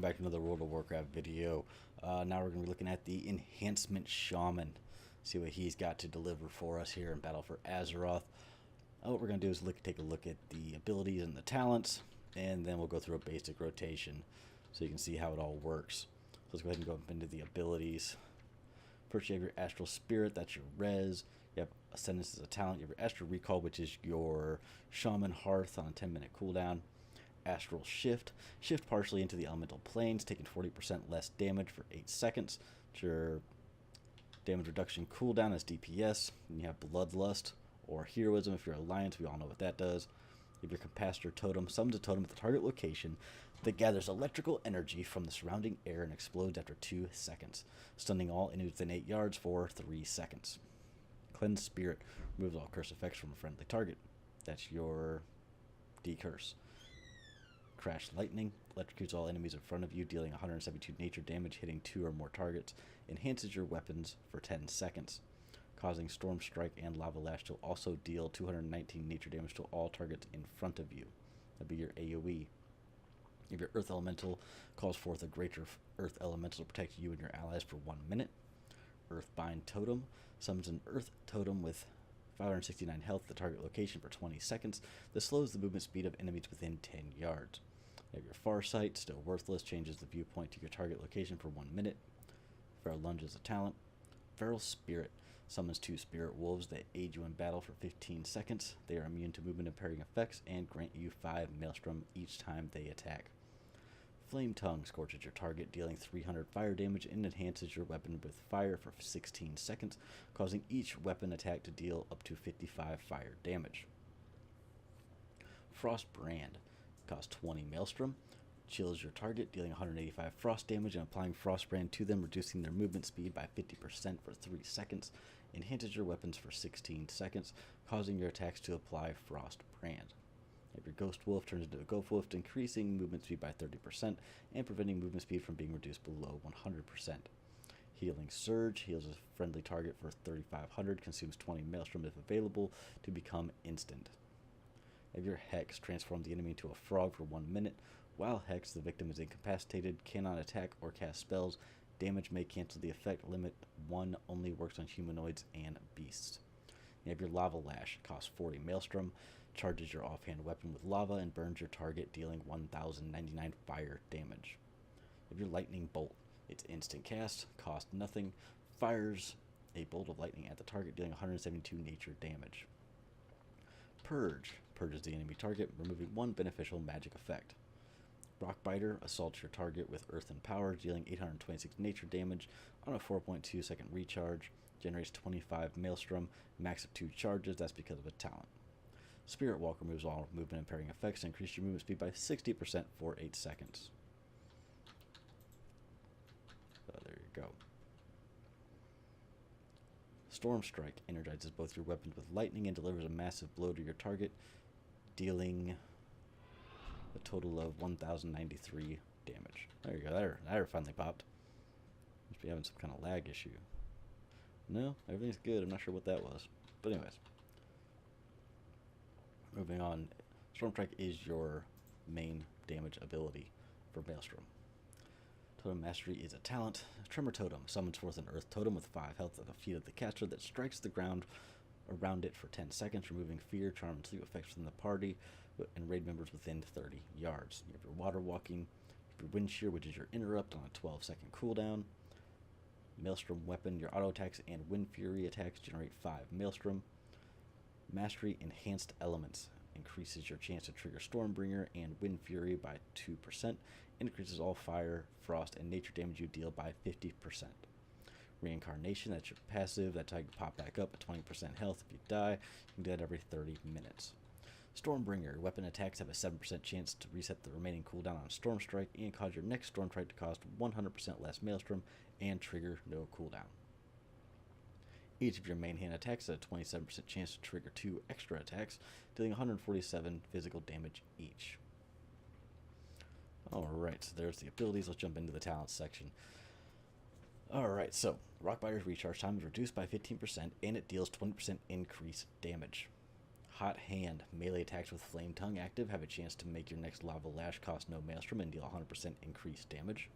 back to another World of Warcraft video. Now we're going to be looking at the Enhancement Shaman. See what he's got to deliver for us here in Battle for Azeroth. What we're going to do is take a look at the abilities and the talents, and then we'll go through a basic rotation so you can see how it all works. So let's go ahead and go up into the abilities. First you have your Astral Spirit, that's your res. You have Ascendance as a talent. You have your Astral Recall, which is your Shaman Hearth on a 10-minute cooldown. Astral Shift. Shift partially into the elemental planes, taking 40% less damage for 8 seconds. It's your damage reduction cooldown is DPS. And you have Bloodlust or Heroism if you're Alliance. We all know what that does. You have your Capacitor Totem. Summons a totem at the target location that gathers electrical energy from the surrounding air and explodes after 2 seconds, stunning all enemies within 8 yards for 3 seconds. Cleanse Spirit. Removes all curse effects from a friendly target. That's your decurse. Crash Lightning. Electrocutes all enemies in front of you, dealing 172 nature damage, hitting 2 or more targets. Enhances your weapons for 10 seconds. Causing Storm Strike and Lava Lash to also deal 219 nature damage to all targets in front of you. That'd be your AoE. If your Earth Elemental calls forth a greater Earth Elemental to protect you and your allies for 1 minute. Earthbind Totem. Summons an Earth Totem with 569 health at the target location for 20 seconds. This slows the movement speed of enemies within 10 yards. You have your Farsight, still worthless, changes the viewpoint to your target location for 1 minute. Feral Lunge is a talent. Feral Spirit summons 2 Spirit Wolves that aid you in battle for 15 seconds. They are immune to movement impairing effects and grant you 5 Maelstrom each time they attack. Flame Tongue scorches your target, dealing 300 fire damage, and enhances your weapon with fire for 16 seconds, causing each weapon attack to deal up to 55 fire damage. Frost Brand costs 20 Maelstrom, chills your target, dealing 185 frost damage, and applying Frost Brand to them, reducing their movement speed by 50% for 3 seconds, enhances your weapons for 16 seconds, causing your attacks to apply Frost Brand. If your Ghost Wolf turns into a Ghost Wolf, increasing movement speed by 30% and preventing movement speed from being reduced below 100%. Healing Surge heals a friendly target for 3,500, consumes 20 Maelstrom if available to become instant. If your Hex transforms the enemy into a frog for 1 minute. While Hex, the victim is incapacitated, cannot attack or cast spells. Damage may cancel the effect. Limit 1 only works on humanoids and beasts. You have your Lava Lash, costs 40 Maelstrom, charges your offhand weapon with lava and burns your target, dealing 1,099 fire damage. You have your Lightning Bolt. It's instant cast, costs nothing, fires a bolt of lightning at the target, dealing 172 nature damage. Purge purges the enemy target, removing 1 beneficial magic effect. Rockbiter assaults your target with Earth and Power, dealing 826 nature damage on a 4.2 second recharge, generates 25 Maelstrom, max of 2 charges, that's because of a talent. Spirit Walk removes all movement impairing effects and increases your movement speed by 60% for 8 seconds. So there you go. Storm Strike energizes both your weapons with lightning and delivers a massive blow to your target, dealing a total of 1,093 damage. There you go. That finally popped. Must be having some kind of lag issue. No, everything's good. I'm not sure what that was. But anyways. Moving on. Storm Strike is your main damage ability for Maelstrom. Totem Mastery is a talent. Tremor Totem summons forth an Earth Totem with 5 health at the feet of the caster that strikes the ground around it for 10 seconds, removing fear, charm, and sleep effects from the party and raid members within 30 yards. You have your Water Walking, you have your Wind Shear, which is your interrupt on a 12-second cooldown. Maelstrom Weapon, your auto attacks and Wind Fury attacks generate 5 Maelstrom. Mastery Enhanced Elements increases your chance to trigger Stormbringer and Wind Fury by 2%, increases all fire, frost, and nature damage you deal by 50%. Reincarnation, that's your passive, that's how you pop back up at 20% health if you die. You can do that every 30 minutes. Stormbringer, weapon attacks have a 7% chance to reset the remaining cooldown on Storm Strike and cause your next Storm Strike to cost 100% less Maelstrom and trigger no cooldown. Each of your main hand attacks has a 27% chance to trigger 2 extra attacks, dealing 147 physical damage each. Alright, so there's the abilities. Let's jump into the talents section. Alright, so Rockbiter's recharge time is reduced by 15% and it deals 20% increased damage. Hot Hand. Melee attacks with Flame Tongue active have a chance to make your next Lava Lash cost no Maelstrom and deal 100% increased damage.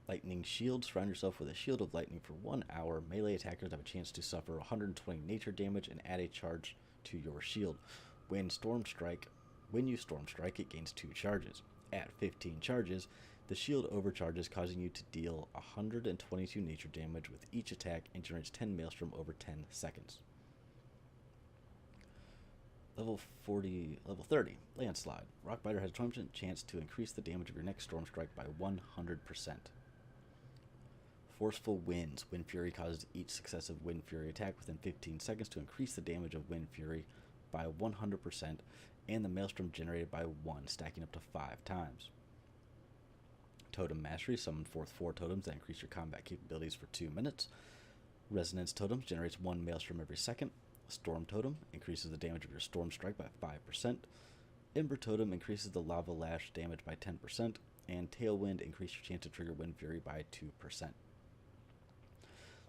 Lightning Shield. Surround yourself with a shield of lightning for 1 hour. Melee attackers have a chance to suffer 120 nature damage and add a charge to your shield. When you Storm Strike, it gains 2 charges. At 15 charges, the shield overcharges, causing you to deal 122 nature damage with each attack and generates 10 Maelstrom over 10 seconds. Level 30, Landslide. Rockbiter has a 20% chance to increase the damage of your next Storm Strike by 100%. Forceful Winds. Wind Fury causes each successive Wind Fury attack within 15 seconds to increase the damage of Wind Fury by 100% and the Maelstrom generated by 1, stacking up to 5 times. Totem Mastery. Summon forth 4 totems that increase your combat capabilities for 2 minutes. Resonance Totems generates 1 Maelstrom every second. Storm Totem increases the damage of your Storm Strike by 5%. Ember Totem increases the Lava Lash damage by 10%. And Tailwind increases your chance to trigger Wind Fury by 2%.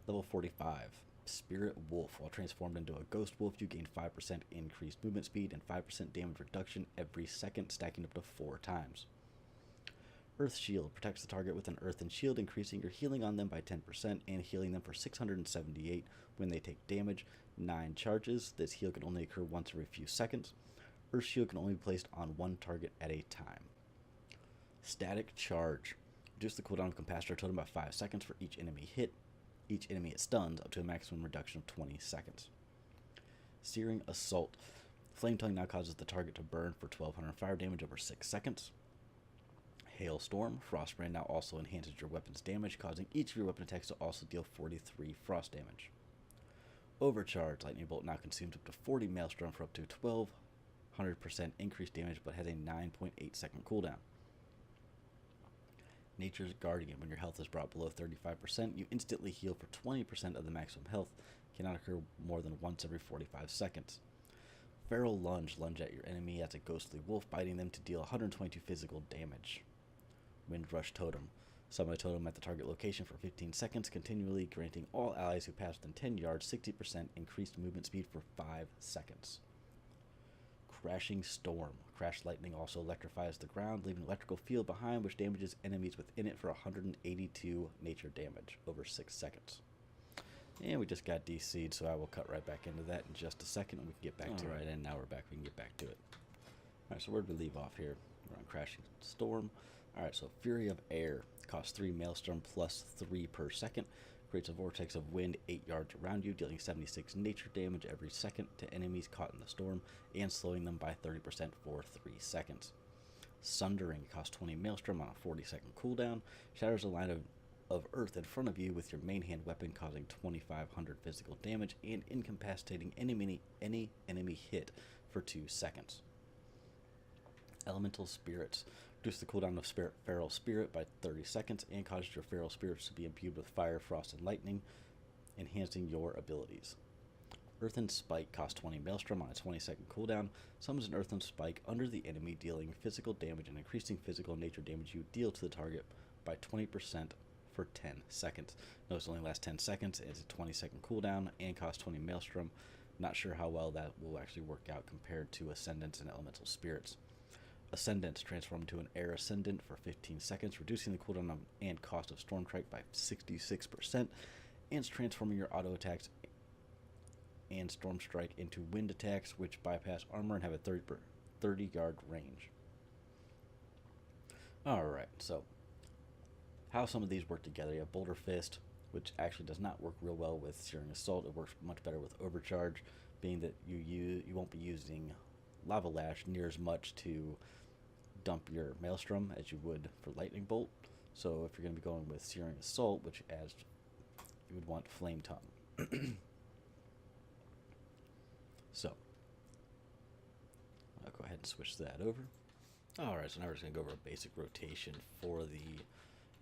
Level 45, Spirit Wolf. While transformed into a Ghost Wolf, you gain 5% increased movement speed and 5% damage reduction every second, stacking up to 4 times. Earth Shield protects the target with an earthen shield, increasing your healing on them by 10% and healing them for 678 when they take damage. 9 charges. This heal can only occur once every few seconds. Earth Shield can only be placed on 1 target at a time. Static Charge. Reduce the cooldown of Capacitor Totem by 5 seconds for each enemy hit. Each enemy it stuns up to a maximum reduction of 20 seconds. Searing Assault. Flame Tongue now causes the target to burn for 1200 fire damage over 6 seconds. Hailstorm. Frostbrand now also enhances your weapon's damage, causing each of your weapon attacks to also deal 43 frost damage. Overcharge. Lightning Bolt now consumes up to 40 Maelstrom for up to 1200% increased damage, but has a 9.8 second cooldown. Nature's Guardian. When your health is brought below 35%, you instantly heal for 20% of the maximum health. Cannot occur more than once every 45 seconds. Feral Lunge. Lunge at your enemy as a ghostly wolf, biting them to deal 122 physical damage. Windrush Totem. Summon a totem at the target location for 15 seconds, continually granting all allies who pass within 10 yards 60% increased movement speed for 5 seconds. Crashing Storm. Crash Lightning also electrifies the ground, leaving an electrical field behind which damages enemies within it for 182 nature damage over 6 seconds. And we just got DC'd, so I will cut right back into that in just a second, and we can get back to it. Alright, and now we're back. We can get back to it. Alright, so where did we leave off here? We're on Crashing Storm. Alright, so Fury of Air. Costs 3 Maelstrom plus 3 per second. Creates a vortex of wind 8 yards around you, dealing 76 nature damage every second to enemies caught in the storm, and slowing them by 30% for 3 seconds. Sundering. Costs 20 Maelstrom on a 40-second cooldown. Shatters a line of earth in front of you with your main hand weapon, causing 2500 physical damage and incapacitating any enemy hit for 2 seconds. Elemental Spirits. Reduce the cooldown of Feral Spirit by 30 seconds and causes your Feral Spirits to be imbued with fire, frost, and lightning, enhancing your abilities. Earthen Spike costs 20 Maelstrom on a 20-second cooldown. Summons an Earthen Spike under the enemy, dealing physical damage and increasing physical nature damage you deal to the target by 20% for 10 seconds. Notice it only lasts 10 seconds. It's a 20-second cooldown and costs 20 Maelstrom. Not sure how well that will actually work out compared to Ascendants and Elemental Spirits. Ascendants transform into an Air Ascendant for 15 seconds, reducing the cooldown and cost of Storm Strike by 66%, and transforming your auto attacks and Storm Strike into wind attacks, which bypass armor and have a 30-yard range. Alright, so how some of these work together. You have Boulder Fist, which actually does not work real well with Searing Assault. It works much better with Overcharge, being that you won't be using Lava Lash near as much to dump your Maelstrom as you would for Lightning Bolt. So if you're going to be going with Searing Assault, which as you would want Flame Tongue. So I'll go ahead and switch that over. Alright, so now we're just going to go over a basic rotation for the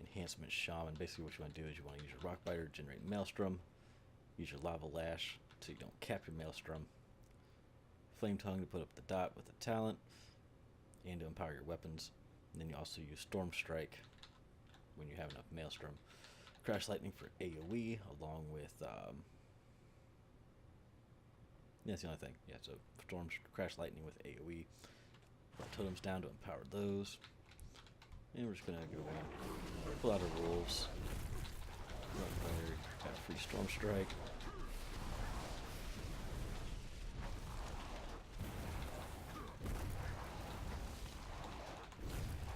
Enhancement Shaman. Basically what you want to do is you want to use your Rockbiter, generate Maelstrom, use your Lava Lash so you don't cap your Maelstrom, Flame Tongue to put up the dot with the talent, and to empower your weapons. And then you also use Storm Strike when you have enough Maelstrom. Crash Lightning for AoE, along with Yeah, that's the only thing. Yeah, so Storm Crash Lightning with AoE. Put totems down to empower those. And we're just gonna go in, pull out our wolves. Got a free Storm Strike.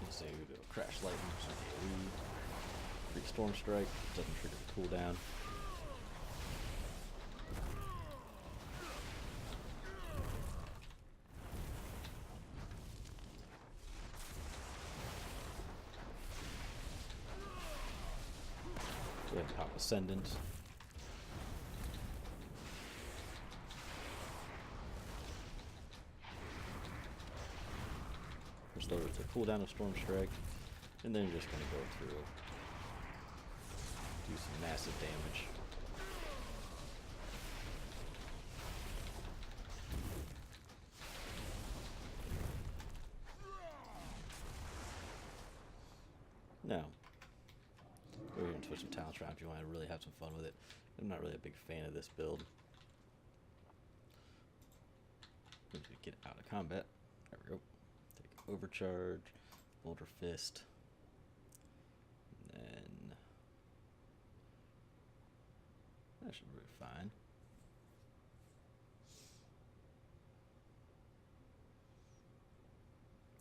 Let's say we do a Crash Lightning, so AoE. Free Storm Strike, doesn't trigger the cooldown. We have Pop Ascendant. Restore it to cooldown of Storm Strike, and then you're just going to go through, do some massive damage. Now, go ahead and switch some talents around if you want to really have some fun with it. I'm not really a big fan of this build. Once we get out of combat, there we go. Take Overcharge, Boulder Fist, and then that should be fine.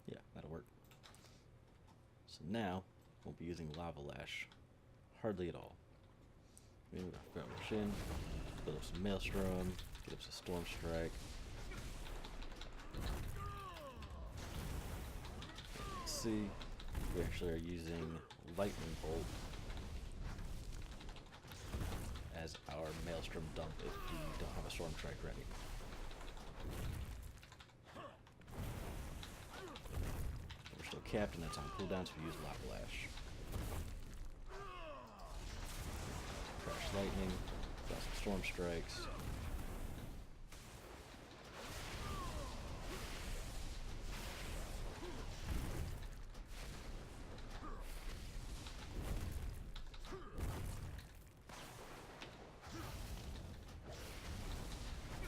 Yeah, that'll work. So now, we'll be using Lava Lash hardly at all. We're going to rush in, build up some Maelstrom, get up some Storm Strike. Let's see, we actually are using Lightning Bolt as our Maelstrom dump if we don't have a Storm Strike ready. We're still capped and that's on cooldown, so we use Lava Lash. Crash Lightning, got some Storm Strikes.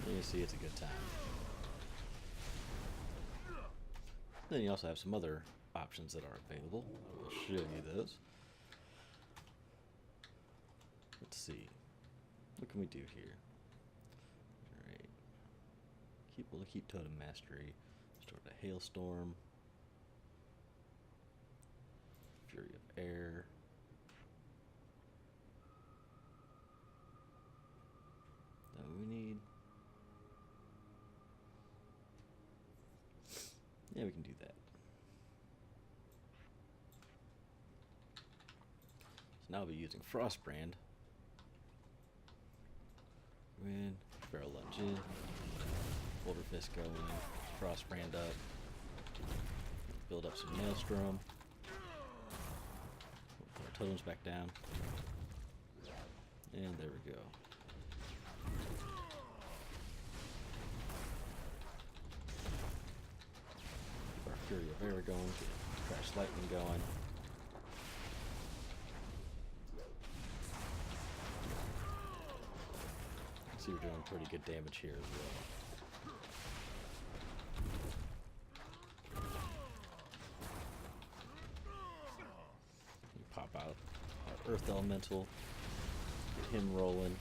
You see it's a good time. Then you also have some other options that are available. I will show you those. Let's see. What can we do here? Alright. We'll keep Totem Mastery. Start a Hailstorm. Fury of Air. That what we need. Yeah, we can do that. So now I'll be using Frostbrand. Win, Barrel Lunge in, Boulder Fist going, Frostbrand up, build up some Maelstrom, put our totems back down, and there we go. Keep our Fury of Air going, get Crash Lightning going. See, we're doing pretty good damage here as well. We pop out our Earth Elemental, get him rolling.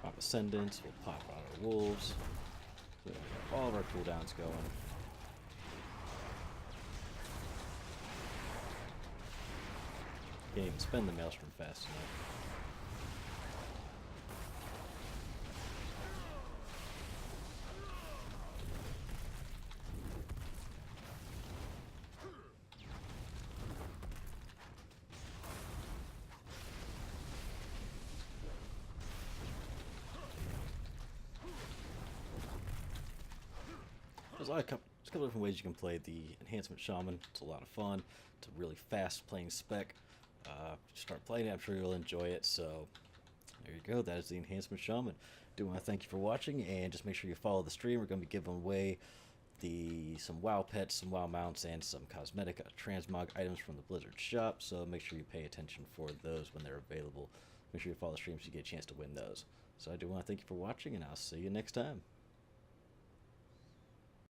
Pop Ascendants, we'll pop out our Wolves. So we have all of our cooldowns going. Can't even spend the Maelstrom fast enough. There's a couple different ways you can play the Enhancement Shaman. It's a lot of fun. It's a really fast playing spec. Start playing it, I'm sure you'll enjoy it. So there you go. That is the Enhancement Shaman. Do want to thank you for watching, and just make sure you follow the stream. We're going to be giving away some WoW pets, some WoW mounts, and some cosmetic transmog items from the Blizzard shop. So make sure you pay attention for those when they're available. make sure you follow the stream so you get a chance to win those. So I do want to thank you for watching, and I'll see you next time.